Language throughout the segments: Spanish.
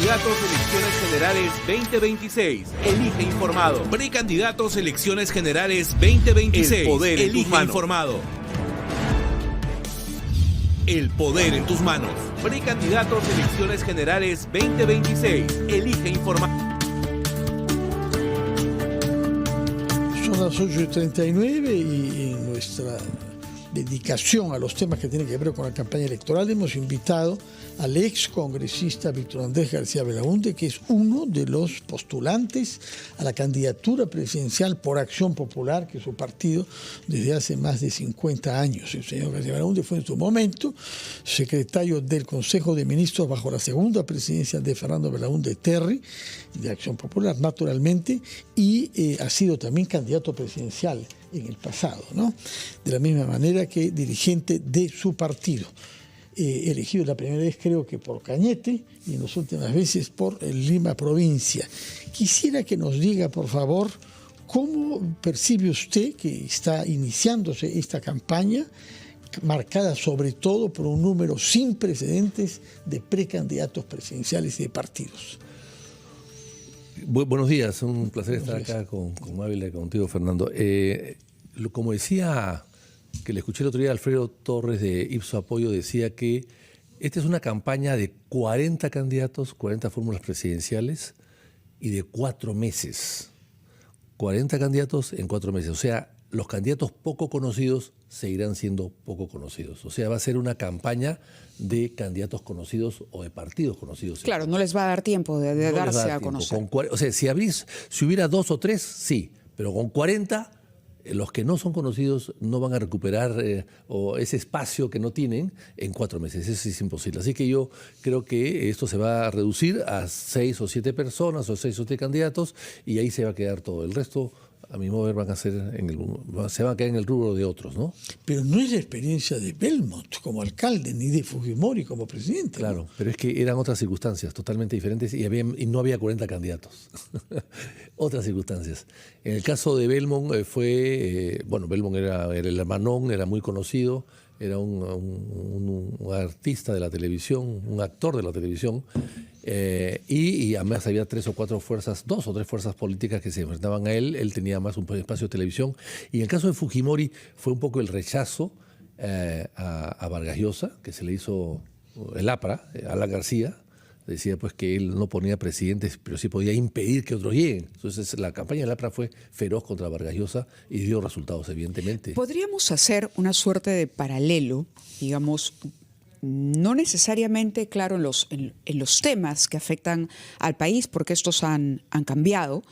Precandidatos Elecciones Generales 2026. Elige informado. Precandidatos Elecciones Generales 2026. El poder en tus manos. Informado. El poder en tus manos. Precandidatos Elecciones Generales 2026. Elige informado. Son las 8:39 y en nuestra dedicación a los temas que tienen que ver con la campaña electoral hemos invitado al ex congresista Víctor Andrés García Belaúnde, que es uno de los postulantes a la candidatura presidencial por Acción Popular, que es su partido desde hace más de 50 años. El señor García Belaúnde fue en su momento secretario del Consejo de Ministros bajo la segunda presidencia de Fernando Belaúnde Terry, de Acción Popular, naturalmente, y ha sido también candidato presidencial en el pasado, ¿no? De la misma manera que dirigente de su partido. Elegido la primera vez creo que por Cañete y en las últimas veces por Lima Provincia. Quisiera que nos diga, por favor, cómo percibe usted que está iniciándose esta campaña, marcada sobre todo por un número sin precedentes de precandidatos presidenciales y de partidos. Buenos días, un placer estar acá con Ávila y contigo, Fernando. Como decía, que le escuché el otro día a Alfredo Torres de Ipso Apoyo, decía que esta es una campaña de 40 candidatos, 40 fórmulas presidenciales y de 4 meses. 40 candidatos en 4 meses. O sea, los candidatos poco conocidos seguirán siendo poco conocidos. O sea, va a ser una campaña de candidatos conocidos o de partidos conocidos. Claro, no les va a dar tiempo de darse a conocer. O sea, si hubiera 2 o 3, sí, pero con 40... los que no son conocidos no van a recuperar o ese espacio que no tienen en 4 meses. Eso es imposible. Así que yo creo que esto se va a reducir a 6 o 7 personas o 6 o 7 candidatos y ahí se va a quedar todo. El resto, a mi modo de ver, se van a quedar en el rubro de otros, ¿no? Pero no es la experiencia de Belmont como alcalde ni de Fujimori como presidente. Claro, ¿no? pero es que eran otras circunstancias totalmente diferentes y no había 40 candidatos. Otras circunstancias. En el caso de Belmont Belmont era el hermanón, era muy conocido, era un artista de la televisión, un actor de la televisión, y además había 2 o 3 fuerzas políticas que se enfrentaban a él. Él tenía más un espacio de televisión. Y en el caso de Fujimori fue un poco el rechazo a Vargas Llosa, que se le hizo el APRA, Alan García. Decía pues que él no ponía presidentes, pero sí podía impedir que otros lleguen. Entonces la campaña del APRA fue feroz contra Vargas Llosa y dio resultados, evidentemente. ¿Podríamos hacer una suerte de paralelo, digamos, no necesariamente, claro, en los temas que afectan al país, porque estos han cambiado,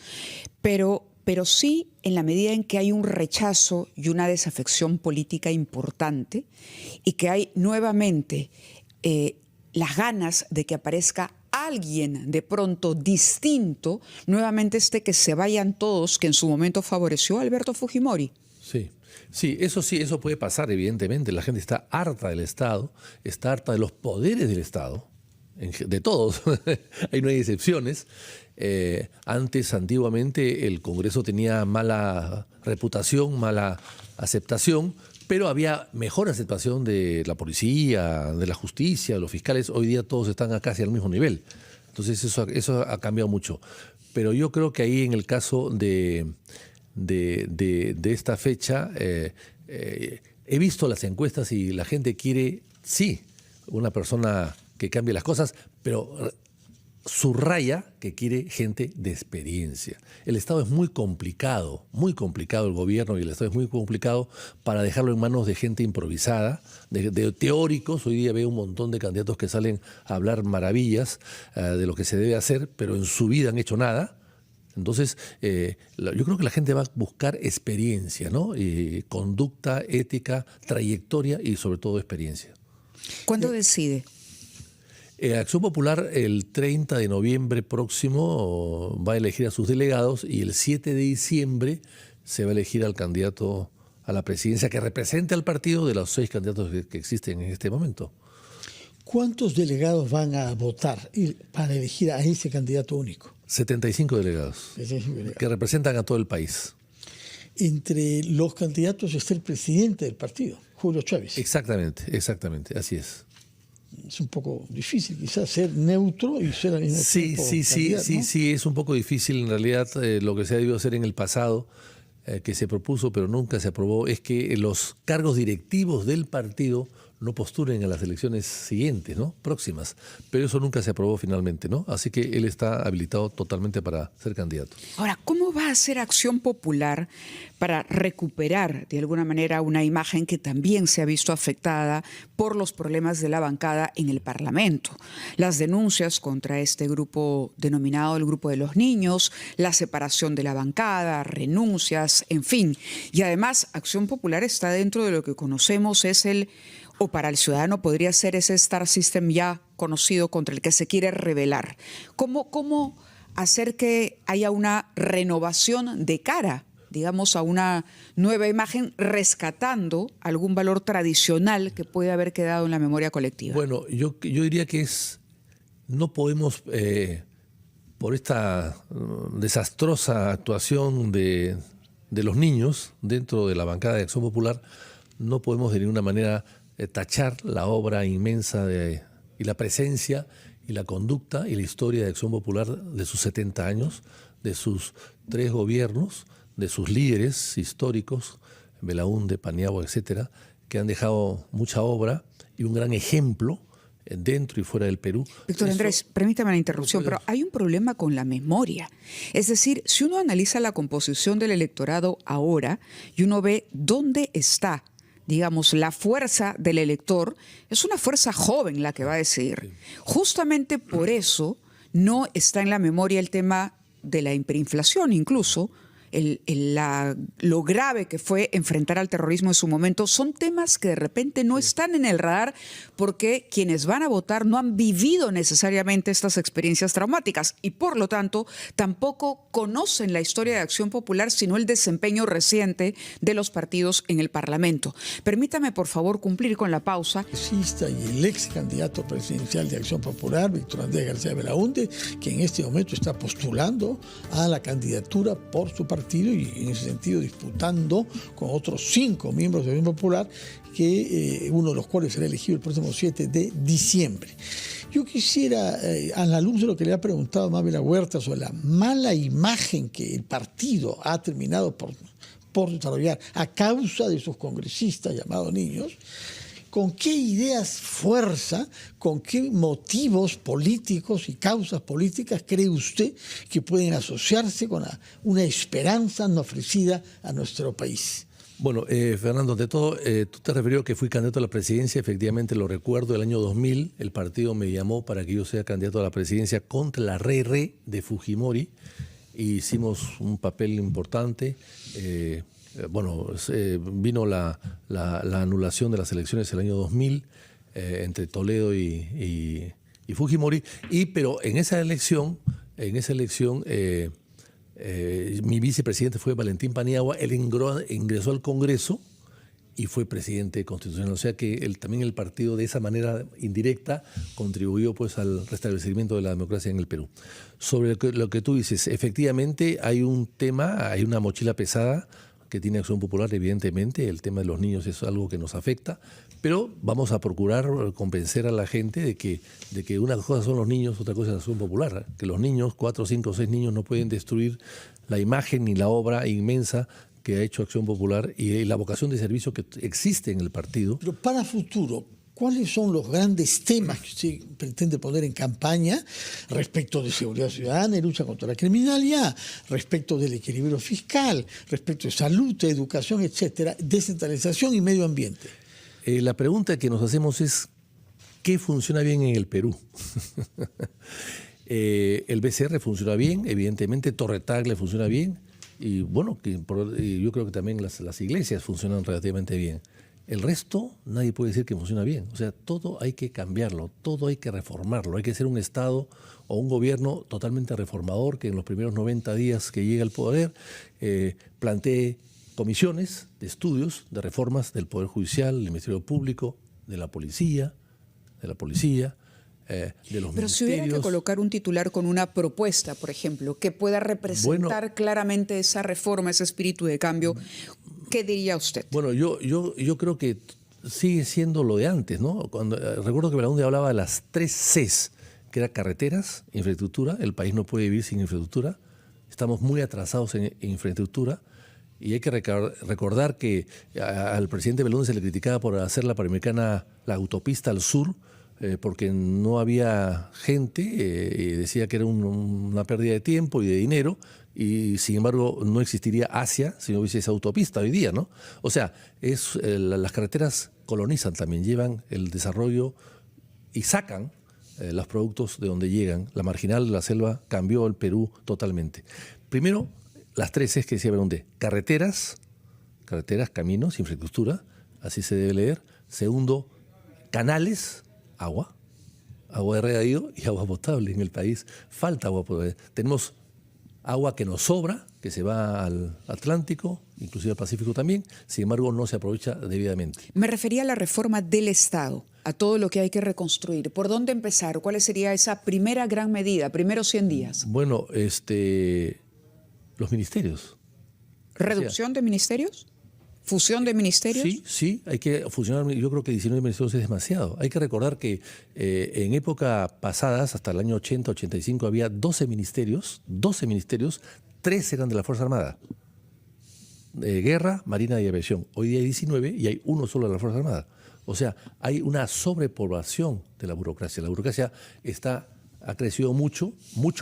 pero sí en la medida en que hay un rechazo y una desafección política importante y que hay nuevamente las ganas de que aparezca alguien de pronto distinto, nuevamente que se vayan todos, que en su momento favoreció a Alberto Fujimori? Sí, eso puede pasar, evidentemente. La gente está harta del Estado, está harta de los poderes del Estado, de todos, ahí no hay excepciones. Antiguamente, el Congreso tenía mala reputación, mala aceptación, pero había mejor aceptación de la policía, de la justicia, de los fiscales. Hoy día todos están casi al mismo nivel. Entonces eso ha cambiado mucho. Pero yo creo que ahí en el caso de esta fecha, he visto las encuestas y la gente quiere, sí, una persona que cambie las cosas, pero subraya que quiere gente de experiencia. El Estado es muy complicado, el gobierno y el Estado es muy complicado para dejarlo en manos de gente improvisada, de teóricos. Hoy día veo un montón de candidatos que salen a hablar maravillas de lo que se debe hacer, pero en su vida han hecho nada. Entonces, yo creo que la gente va a buscar experiencia, ¿no? Conducta, ética, trayectoria y sobre todo experiencia. ¿Cuándo decide? Acción Popular el 30 de noviembre próximo va a elegir a sus delegados y el 7 de diciembre se va a elegir al candidato a la presidencia que represente al partido de los 6 candidatos que existen en este momento. ¿Cuántos delegados van a votar para elegir a ese candidato único? 75 delegados, que representan a todo el país. Entre los candidatos está el presidente del partido, Julio Chávez. Exactamente, así es. es un poco difícil quizás ser neutro y ser al mismo tiempo candidato, ¿no? Sí, es un poco difícil. En realidad, lo que se ha debido hacer en el pasado, que se propuso pero nunca se aprobó, es que los cargos directivos del partido no postulen a las elecciones siguientes, ¿no? Próximas. Pero eso nunca se aprobó finalmente, ¿no? Así que él está habilitado totalmente para ser candidato. Ahora, ¿cómo va a hacer Acción Popular para recuperar de alguna manera una imagen que también se ha visto afectada por los problemas de la bancada en el Parlamento? Las denuncias contra este grupo denominado el Grupo de los Niños, la separación de la bancada, renuncias, en fin. Y además, Acción Popular está dentro de lo que conocemos es o para el ciudadano podría ser ese Star System ya conocido contra el que se quiere rebelar. ¿Cómo hacer que haya una renovación de cara, digamos, a una nueva imagen, rescatando algún valor tradicional que puede haber quedado en la memoria colectiva? Bueno, yo diría que no podemos, por esta desastrosa actuación de los niños dentro de la bancada de Acción Popular, no podemos de ninguna manera tachar la obra inmensa y la presencia y la conducta y la historia de Acción Popular de sus 70 años, de sus 3 gobiernos, de sus líderes históricos, Belaúnde, Paniagua, etcétera, que han dejado mucha obra y un gran ejemplo dentro y fuera del Perú. Víctor Andrés, permítame la interrupción, pero hay un problema con la memoria. Es decir, si uno analiza la composición del electorado ahora y uno ve dónde está, digamos, la fuerza del elector, es una fuerza joven la que va a decidir. Justamente por eso no está en la memoria el tema de la hiperinflación, incluso lo grave que fue enfrentar al terrorismo en su momento. Son temas que de repente no están en el radar porque quienes van a votar no han vivido necesariamente estas experiencias traumáticas y por lo tanto tampoco conocen la historia de Acción Popular, sino el desempeño reciente de los partidos en el Parlamento. Permítame por favor cumplir con la pausa. Y el ex candidato presidencial de Acción Popular, Víctor Andrés García Belaúnde, que en este momento está postulando a la candidatura por su partido y en ese sentido disputando con otros 5 miembros de Acción Popular, que uno de los cuales será elegido el próximo 7 de diciembre. Yo quisiera, a la luz de lo que le ha preguntado Mávila Huerta sobre la mala imagen que el partido ha terminado por desarrollar a causa de sus congresistas llamados niños, ¿con qué ideas fuerza, con qué motivos políticos y causas políticas cree usted que pueden asociarse con una esperanza no ofrecida a nuestro país? Bueno, Fernando, ante todo, tú te refirió que fui candidato a la presidencia, efectivamente lo recuerdo, el año 2000 el partido me llamó para que yo sea candidato a la presidencia contra la re de Fujimori, e hicimos un papel importante. Vino la anulación de las elecciones el año 2000 entre Toledo y Fujimori, pero en esa elección mi vicepresidente fue Valentín Paniagua. Él ingresó al Congreso y fue presidente constitucional, o sea que también el partido de esa manera indirecta contribuyó pues al restablecimiento de la democracia en el Perú. Sobre lo que tú dices, efectivamente hay un tema, hay una mochila pesada que tiene Acción Popular, evidentemente, el tema de los niños es algo que nos afecta, pero vamos a procurar convencer a la gente de que una cosa son los niños, otra cosa es Acción Popular, que los niños, 4, 5, 6 niños no pueden destruir la imagen ni la obra inmensa que ha hecho Acción Popular y la vocación de servicio que existe en el partido. Pero para futuro, ¿cuáles son los grandes temas que usted pretende poner en campaña respecto de seguridad ciudadana y lucha contra la criminalidad, respecto del equilibrio fiscal, respecto de salud, de educación, etcétera, descentralización y medio ambiente? La pregunta que nos hacemos es, ¿qué funciona bien en el Perú? El BCR funciona bien, evidentemente, Torre Tagle funciona bien, y bueno, yo creo que también las iglesias funcionan relativamente bien. El resto, nadie puede decir que funciona bien. O sea, todo hay que cambiarlo, todo hay que reformarlo. Hay que ser un Estado o un gobierno totalmente reformador que en los primeros 90 días que llega al poder plantee comisiones de estudios, de reformas del Poder Judicial, del Ministerio Público, de la Policía, de los Pero ministerios. si hubiera que colocar un titular con una propuesta, por ejemplo, que pueda representar claramente esa reforma, ese espíritu de cambio, ¿qué diría usted? Bueno, yo creo que sigue siendo lo de antes, ¿no? Recuerdo que Belaúnde hablaba de las 3 Cs, que eran carreteras, infraestructura. El país no puede vivir sin infraestructura. Estamos muy atrasados en infraestructura. Y hay que recordar que al presidente Belaúnde se le criticaba por hacer la Panamericana, la autopista al sur, porque no había gente, y decía que era una pérdida de tiempo y de dinero, y sin embargo no existiría Asia si no hubiese esa autopista hoy día, ¿no? O sea, las carreteras colonizan también, llevan el desarrollo y sacan los productos de donde llegan. La marginal de la selva cambió el Perú totalmente. Primero, las 3 es que decía Belaúnde: carreteras, caminos, infraestructura, así se debe leer. Segundo, canales, agua de regadío y agua potable. En el país falta agua potable. Tenemos agua que nos sobra, que se va al Atlántico, inclusive al Pacífico también, sin embargo no se aprovecha debidamente. Me refería a la reforma del Estado, a todo lo que hay que reconstruir. ¿Por dónde empezar? ¿Cuál sería esa primera gran medida, primeros 100 días? Bueno, los ministerios. ¿Reducción de ministerios? ¿Fusión de ministerios? Sí, hay que fusionar. Yo creo que 19 ministerios es demasiado. Hay que recordar que en época pasadas, hasta el año 80, 85, había 12 ministerios, 3 eran de la Fuerza Armada. Guerra, Marina y Aviación. Hoy día hay 19 y hay uno solo de la Fuerza Armada. O sea, hay una sobrepoblación de la burocracia. La burocracia ha crecido mucho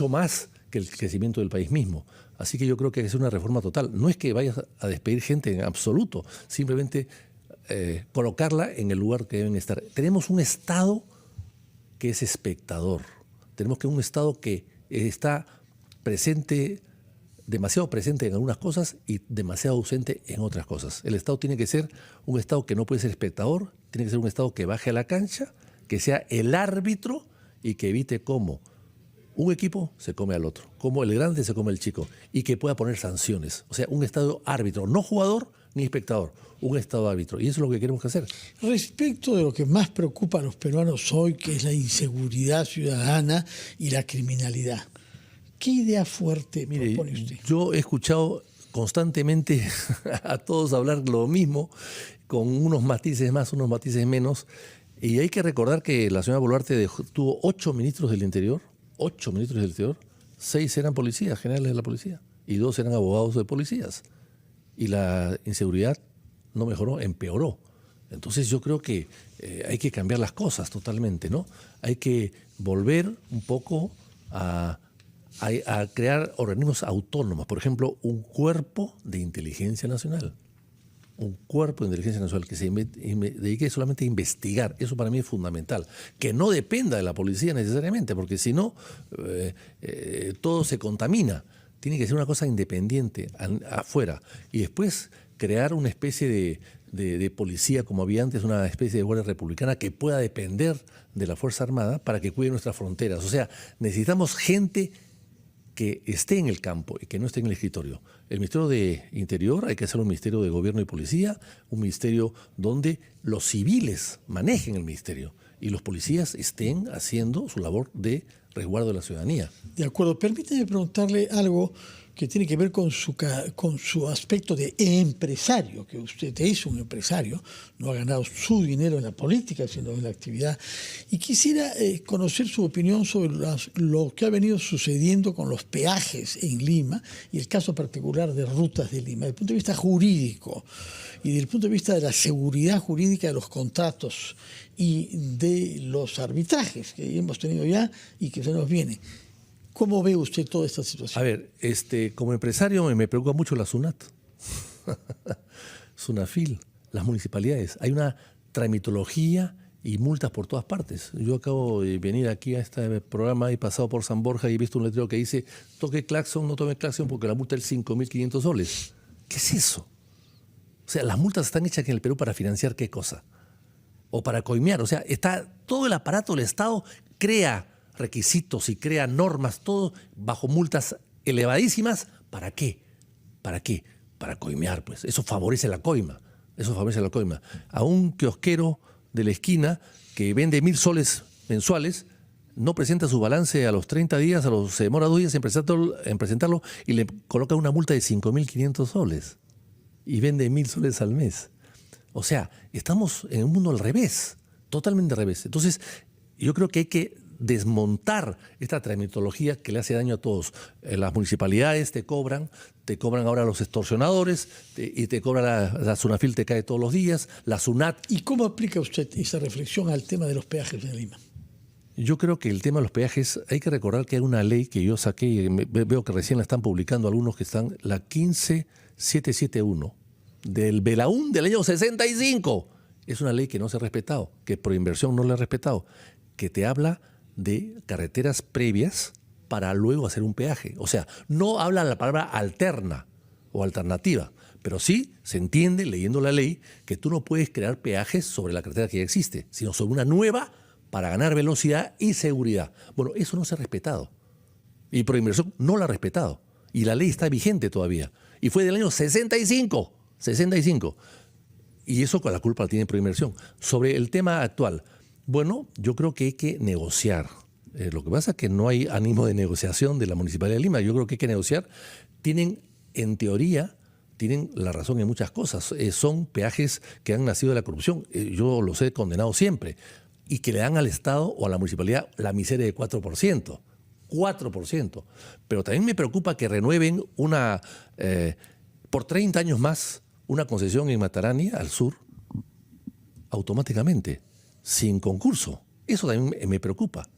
más que el crecimiento del país mismo. Así que yo creo que es una reforma total. No es que vayas a despedir gente en absoluto, simplemente colocarla en el lugar que deben estar. Tenemos un Estado que es espectador. Tenemos un Estado que está demasiado presente en algunas cosas y demasiado ausente en otras cosas. El Estado tiene que ser un Estado que no puede ser espectador, tiene que ser un Estado que baje a la cancha, que sea el árbitro y que evite cómo un equipo se come al otro, como el grande se come al chico, y que pueda poner sanciones. O sea, un Estado árbitro, no jugador ni espectador, un Estado árbitro. Y eso es lo que queremos hacer. Respecto de lo que más preocupa a los peruanos hoy, que es la inseguridad ciudadana y la criminalidad, ¿qué idea fuerte propone usted? Yo he escuchado constantemente a todos hablar lo mismo, con unos matices más, unos matices menos. Y hay que recordar que la señora Boluarte tuvo 8 ministros del Interior, 6 eran policías, generales de la policía, y 2 eran abogados de policías. Y la inseguridad no mejoró, empeoró. Entonces yo creo que hay que cambiar las cosas totalmente, ¿no? Hay que volver un poco a crear organismos autónomos. Por ejemplo, un cuerpo de inteligencia nacional. Un cuerpo de inteligencia nacional que se dedique solamente a investigar. Eso para mí es fundamental. Que no dependa de la policía necesariamente, porque si no, todo se contamina. Tiene que ser una cosa independiente, afuera. Y después crear una especie de policía, como había antes, una especie de guardia republicana que pueda depender de la Fuerza Armada para que cuide nuestras fronteras. O sea, necesitamos gente que esté en el campo y que no esté en el escritorio. El Ministerio de Interior hay que hacer un Ministerio de Gobierno y Policía, un ministerio donde los civiles manejen el ministerio y los policías estén haciendo su labor de resguardo de la ciudadanía. De acuerdo. Permíteme preguntarle algo que tiene que ver con su aspecto de empresario, que usted es un empresario, no ha ganado su dinero en la política, sino en la actividad. Y quisiera conocer su opinión sobre lo que ha venido sucediendo con los peajes en Lima y el caso particular de Rutas de Lima, desde el punto de vista jurídico y desde el punto de vista de la seguridad jurídica de los contratos y de los arbitrajes que hemos tenido ya y que se nos viene. ¿Cómo ve usted toda esta situación? A ver, como empresario me preocupa mucho la SUNAT, SUNAFIL, las municipalidades. Hay una tramitología y multas por todas partes. Yo acabo de venir aquí a este programa, he pasado por San Borja y he visto un letrero que dice: toque claxon, no tome claxon porque la multa es 5.500 soles. ¿Qué es eso? O sea, las multas están hechas aquí en el Perú para financiar ¿qué cosa? O para coimear. O sea, está todo el aparato del Estado crea requisitos y crea normas, todo bajo multas elevadísimas. ¿Para qué? ¿Para qué? Para coimear, pues. Eso favorece la coima. A un kiosquero de la esquina que vende 1.000 soles mensuales, no presenta su balance a los 30 días, se demora 2 días en presentarlo y le coloca una multa de 5.500 soles y vende 1.000 soles al mes. O sea, estamos en un mundo al revés, totalmente al revés. Entonces, yo creo que hay que desmontar esta tramitología que le hace daño a todos. Las municipalidades te cobran ahora los extorsionadores y te cobra la SUNAFIL, te cae todos los días, la SUNAT. ¿Y cómo aplica usted esa reflexión al tema de los peajes en Lima? Yo creo que el tema de los peajes, hay que recordar que hay una ley que yo saqué y veo que recién la están publicando algunos que están, la 15771 del Belaún del año 65. Es una ley que no se ha respetado, que Proinversión no la ha respetado, que te habla de carreteras previas para luego hacer un peaje. O sea, no habla la palabra alterna o alternativa, pero sí se entiende, leyendo la ley, que tú no puedes crear peajes sobre la carretera que ya existe, sino sobre una nueva para ganar velocidad y seguridad. Bueno, eso no se ha respetado. Y Proinversión no la ha respetado. Y la ley está vigente todavía. Y fue del año 65. 65. Y eso con la culpa la tiene Proinversión. Sobre el tema actual, bueno, yo creo que hay que negociar. Lo que pasa es que no hay ánimo de negociación de la Municipalidad de Lima. Yo creo que hay que negociar. En teoría, tienen la razón en muchas cosas. Son peajes que han nacido de la corrupción. Yo los he condenado siempre. Y que le dan al Estado o a la municipalidad la miseria de 4%. 4%. Pero también me preocupa que renueven por 30 años más una concesión en Matarani, al sur, automáticamente, sin concurso. Eso también me preocupa.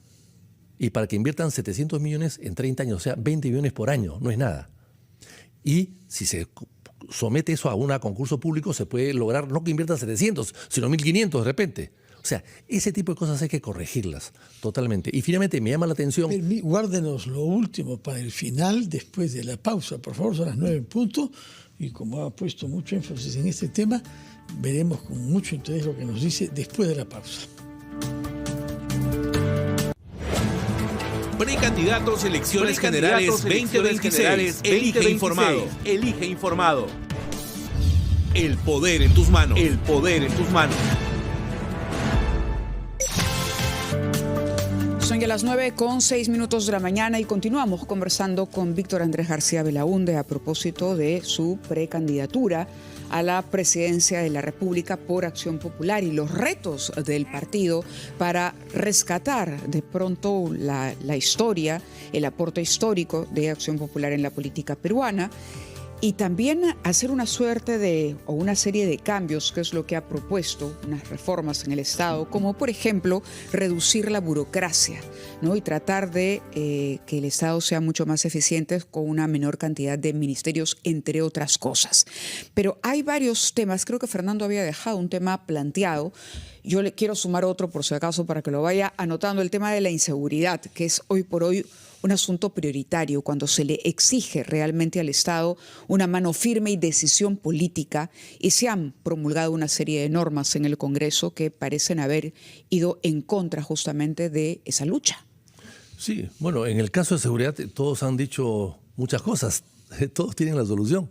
Y para que inviertan 700 millones en 30 años, o sea, 20 millones por año, no es nada. Y si se somete eso a un concurso público, se puede lograr no que inviertan 700, sino 1.500 de repente. O sea, ese tipo de cosas hay que corregirlas totalmente. Y finalmente me llama la atención... Guárdenos lo último para el final, después de la pausa. Por favor, son las 9 en punto. Y como ha puesto mucho énfasis en este tema, veremos con mucho interés lo que nos dice después de la pausa. Precandidatos Elecciones Generales 2026. Elige informado. Elige informado. El poder en tus manos. El poder en tus manos. Son ya las 9:06 de la mañana y continuamos conversando con Víctor Andrés García Belaúnde a propósito de su precandidatura a la presidencia de la República por Acción Popular y los retos del partido para rescatar de pronto la historia, el aporte histórico de Acción Popular en la política peruana. Y también hacer una serie de cambios, que es lo que ha propuesto, unas reformas en el Estado, como por ejemplo reducir la burocracia, ¿no? Y tratar de que el Estado sea mucho más eficiente con una menor cantidad de ministerios, entre otras cosas. Pero hay varios temas, creo que Fernando había dejado un tema planteado. Yo le quiero sumar otro por si acaso para que lo vaya anotando, el tema de la inseguridad, que es hoy por hoy un asunto prioritario cuando se le exige realmente al Estado una mano firme y decisión política, y se han promulgado una serie de normas en el Congreso que parecen haber ido en contra justamente de esa lucha. Sí, bueno, en el caso de seguridad todos han dicho muchas cosas, todos tienen la solución,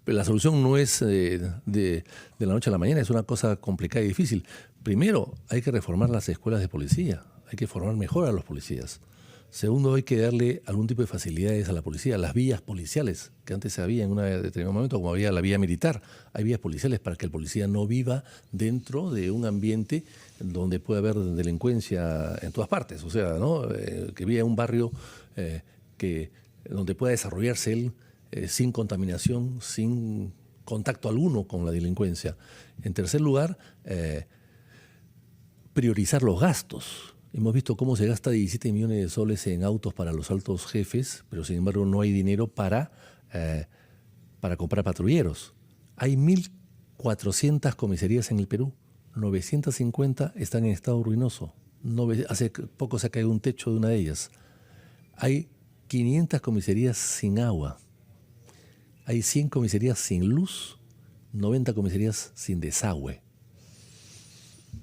pero la solución no es de la noche a la mañana, es una cosa complicada y difícil. Primero, hay que reformar las escuelas de policía, hay que formar mejor a los policías. Segundo, hay que darle algún tipo de facilidades a la policía, las vías policiales, que antes había en un determinado momento, como había la vía militar. Hay vías policiales para que el policía no viva dentro de un ambiente donde puede haber delincuencia en todas partes. O sea, ¿no? Que viva en un barrio donde pueda desarrollarse él sin contaminación, sin contacto alguno con la delincuencia. En tercer lugar, priorizar los gastos. Hemos visto cómo se gasta 17 millones de soles en autos para los altos jefes, pero sin embargo no hay dinero para comprar patrulleros. Hay 1.400 comisarías en el Perú, 950 están en estado ruinoso. Hace poco se ha caído un techo de una de ellas. Hay 500 comisarías sin agua. Hay 100 comisarías sin luz, 90 comisarías sin desagüe.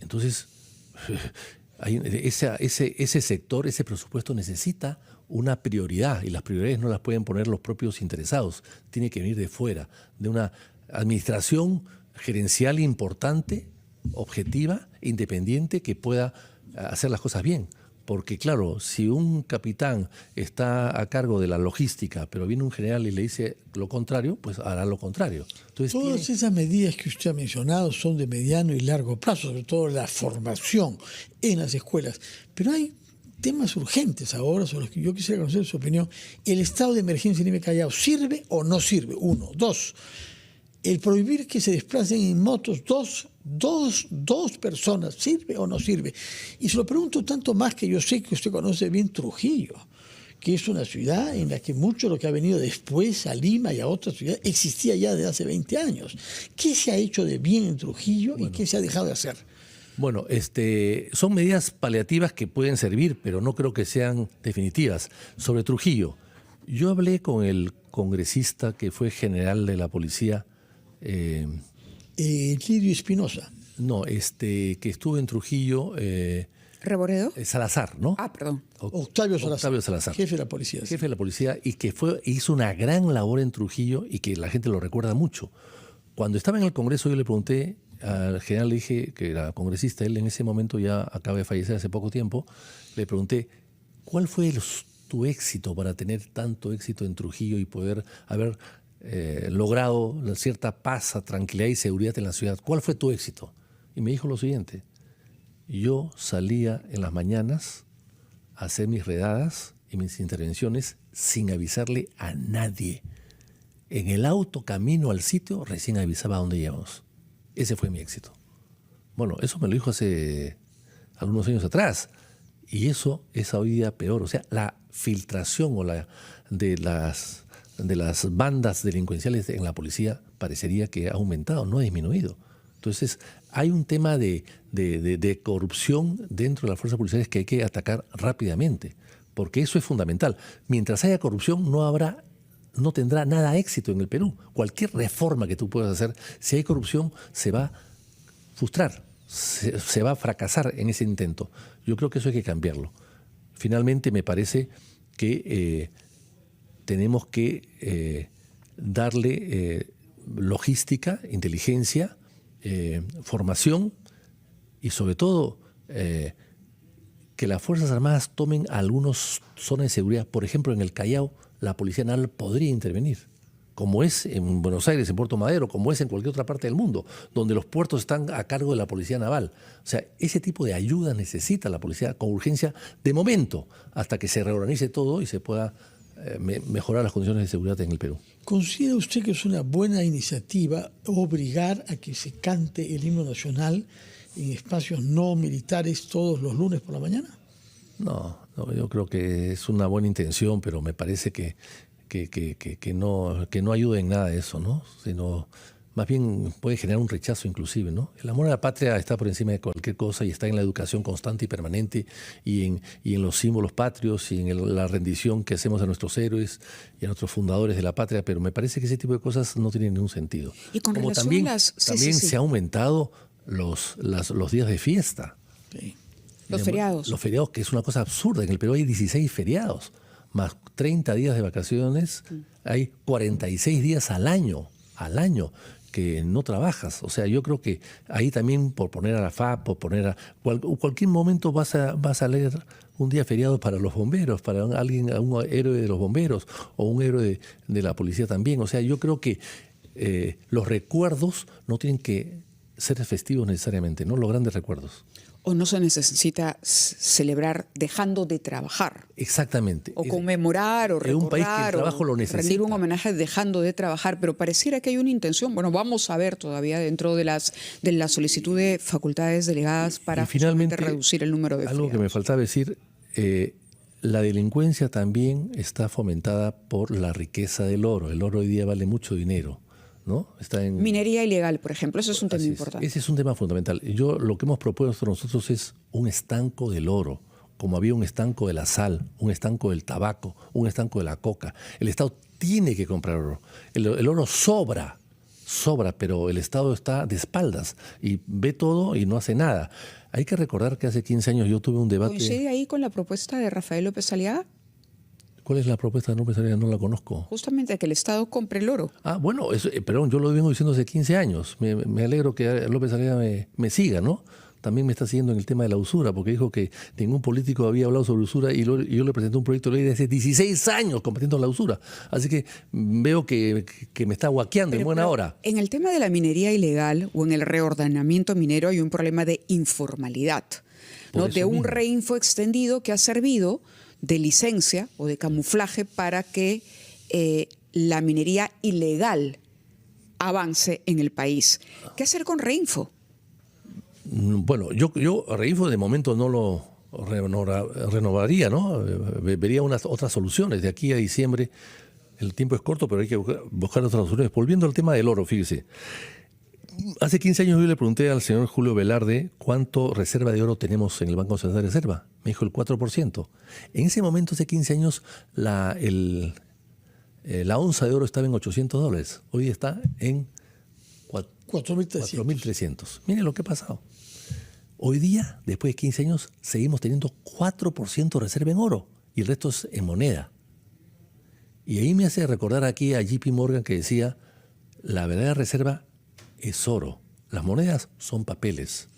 Entonces... ese sector, ese presupuesto necesita una prioridad, y las prioridades no las pueden poner los propios interesados, tiene que venir de fuera, de una administración gerencial importante, objetiva, independiente, que pueda hacer las cosas bien. Porque claro, si un capitán está a cargo de la logística, pero viene un general y le dice lo contrario, pues hará lo contrario. Entonces, todas esas medidas que usted ha mencionado son de mediano y largo plazo, sobre todo la formación en las escuelas. Pero hay temas urgentes ahora sobre los que yo quisiera conocer su opinión. ¿El estado de emergencia en Callao sirve o no sirve? 1. 2. El prohibir que se desplacen en motos dos personas, ¿sirve o no sirve? Y se lo pregunto tanto más que yo sé que usted conoce bien Trujillo, que es una ciudad en la que mucho lo que ha venido después a Lima y a otras ciudades existía ya desde hace 20 años. ¿Qué se ha hecho de bien en Trujillo y qué se ha dejado de hacer? Bueno, son medidas paliativas que pueden servir, pero no creo que sean definitivas. Sobre Trujillo, yo hablé con el congresista que fue general de la policía. Lidio Espinosa. No, que estuvo en Trujillo. ¿Reboredo? Salazar, ¿no? Ah, perdón. Octavio Salazar. Jefe de la policía. Jefe de la policía y que hizo una gran labor en Trujillo y que la gente lo recuerda mucho. Cuando estaba en el Congreso yo le pregunté al general, le dije que era congresista, él en ese momento ya acaba de fallecer hace poco tiempo, le pregunté, ¿cuál fue tu éxito para tener tanto éxito en Trujillo y poder haber logrado cierta paz, tranquilidad y seguridad en la ciudad? ¿Cuál fue tu éxito? Y me dijo lo siguiente: yo salía en las mañanas a hacer mis redadas y mis intervenciones sin avisarle a nadie. En el auto camino al sitio recién avisaba a dónde íbamos. Ese fue mi éxito. Bueno, eso me lo dijo hace algunos años atrás y eso es hoy día peor. O sea, la filtración de las bandas delincuenciales en la policía parecería que ha aumentado, no ha disminuido. Entonces, hay un tema de corrupción dentro de las fuerzas policiales que hay que atacar rápidamente, porque eso es fundamental. Mientras haya corrupción, no tendrá nada éxito en el Perú. Cualquier reforma que tú puedas hacer, si hay corrupción, se va a frustrar, se va a fracasar en ese intento. Yo creo que eso hay que cambiarlo. Finalmente, me parece que tenemos que darle logística, inteligencia, formación y sobre todo que las Fuerzas Armadas tomen algunas zonas de seguridad. Por ejemplo, en el Callao la Policía Naval podría intervenir, como es en Buenos Aires, en Puerto Madero, como es en cualquier otra parte del mundo, donde los puertos están a cargo de la Policía Naval. O sea, ese tipo de ayuda necesita la policía con urgencia de momento, hasta que se reorganice todo y se pueda mejorar las condiciones de seguridad en el Perú. ¿Considera usted que es una buena iniciativa obligar a que se cante el himno nacional en espacios no militares todos los lunes por la mañana? No, yo creo que es una buena intención, pero me parece que no ayuda en nada eso, ¿no? Sino más bien puede generar un rechazo inclusive, ¿no? El amor a la patria está por encima de cualquier cosa y está en la educación constante y permanente y en los símbolos patrios y en la rendición que hacemos a nuestros héroes y a nuestros fundadores de la patria, pero me parece que ese tipo de cosas no tienen ningún sentido. Y con como relación también, a las... también se ha aumentado los días de fiesta. Sí. Los feriados. Los feriados, que es una cosa absurda. En el Perú hay 16 feriados, más 30 días de vacaciones, hay 46 días al año que no trabajas. O sea, yo creo que ahí también por poner a la FAP, por poner a cualquier momento vas a leer un día feriado para los bomberos, para un héroe de los bomberos o un héroe de la policía también. O sea, yo creo que los recuerdos no tienen que ser festivos necesariamente, ¿no? Los grandes recuerdos. O no se necesita celebrar dejando de trabajar. Exactamente. O conmemorar, o recordar, en un país que el trabajo lo necesita. Rendir un homenaje dejando de trabajar, pero pareciera que hay una intención. Bueno, vamos a ver todavía dentro de la solicitud de facultades delegadas para finalmente reducir el número de algo feriados. que me faltaba decir, la delincuencia también está fomentada por la riqueza del oro. El oro hoy día vale mucho dinero, ¿no? Está en minería ilegal, por ejemplo, eso es un tema importante. Ese es un tema fundamental. Lo que hemos propuesto nosotros es un estanco del oro, como había un estanco de la sal, un estanco del tabaco, un estanco de la coca. El Estado tiene que comprar oro. El oro sobra, pero el Estado está de espaldas y ve todo y no hace nada. Hay que recordar que hace 15 años yo tuve un debate... ¿Coincide ahí con la propuesta de Rafael López Aliaga? ¿Cuál es la propuesta de López Aliaga? No la conozco. Justamente que el Estado compre el oro. Ah, bueno, perdón, yo lo vengo diciendo hace 15 años. Me alegro que López Aliaga me siga, ¿no? también me está siguiendo en el tema de la usura, porque dijo que ningún político había hablado sobre usura y yo le presenté un proyecto de ley de hace 16 años combatiendo la usura. Así que veo que me está guaqueando en buena hora. En el tema de la minería ilegal o en el reordenamiento minero hay un problema de informalidad, ¿no? De un reinfo extendido que ha servido de licencia o de camuflaje para que la minería ilegal avance en el país. ¿Qué hacer con reinfo? Bueno, yo Reinfo de momento no lo renovaría, ¿no? Vería otras soluciones. De aquí a diciembre el tiempo es corto, pero hay que buscar otras soluciones. Volviendo al tema del oro, fíjese. Hace 15 años yo le pregunté al señor Julio Velarde cuánto reserva de oro tenemos en el Banco Central de Reserva. Me dijo el 4%. En ese momento, hace 15 años, la onza de oro estaba en $800. Hoy está en 4.300. Miren lo que ha pasado. Hoy día, después de 15 años, seguimos teniendo 4% de reserva en oro y el resto es en moneda. Y ahí me hace recordar aquí a JP Morgan que decía, la verdadera reserva es oro, las monedas son papeles.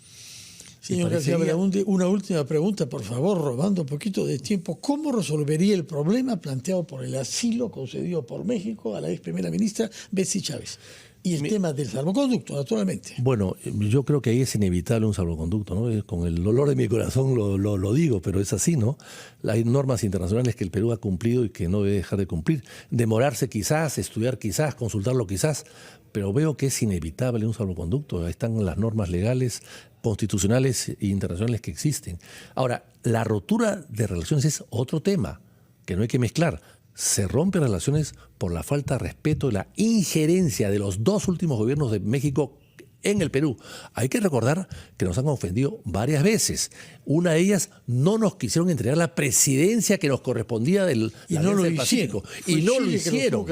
Señor García Belaúnde, una última pregunta, por favor, robando un poquito de tiempo. ¿Cómo resolvería el problema planteado por el asilo concedido por México a la ex primera ministra Betsy Chávez? Y el tema del salvoconducto, naturalmente. Bueno, yo creo que ahí es inevitable un salvoconducto, ¿no? Con el dolor de mi corazón lo digo, pero es así, ¿no? Hay normas internacionales que el Perú ha cumplido y que no debe dejar de cumplir. Demorarse quizás, estudiar quizás, consultarlo quizás, pero veo que es inevitable un salvoconducto. Ahí están las normas legales, constitucionales e internacionales que existen. Ahora, la rotura de relaciones es otro tema que no hay que mezclar. Se rompen relaciones por la falta de respeto y la injerencia de los dos últimos gobiernos de México en el Perú. Hay que recordar que nos han ofendido varias veces. Una de ellas, no nos quisieron entregar la presidencia que nos correspondía del Pacífico. Y no lo hicieron.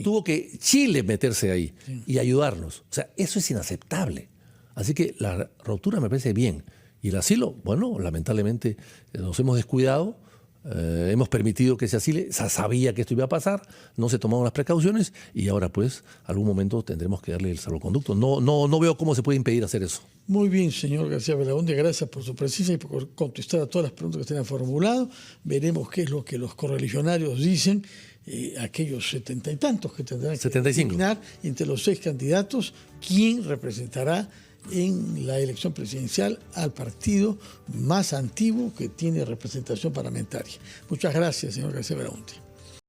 Tuvo que Chile meterse ahí y ayudarnos. O sea, eso es inaceptable. Así que la ruptura me parece bien. Y el asilo, bueno, lamentablemente nos hemos descuidado. Hemos permitido que se asile, sabía que esto iba a pasar, no se tomaron las precauciones y ahora pues algún momento tendremos que darle el salvoconducto. No veo cómo se puede impedir hacer eso. Muy bien, señor García Belaúnde, gracias por su presencia y por contestar a todas las preguntas que usted ha formulado. Veremos qué es lo que los correligionarios dicen, aquellos 70 y tantos que tendrán que designar entre los 6 candidatos quién representará en la elección presidencial al partido más antiguo que tiene representación parlamentaria. Muchas gracias, señor García Belaúnde.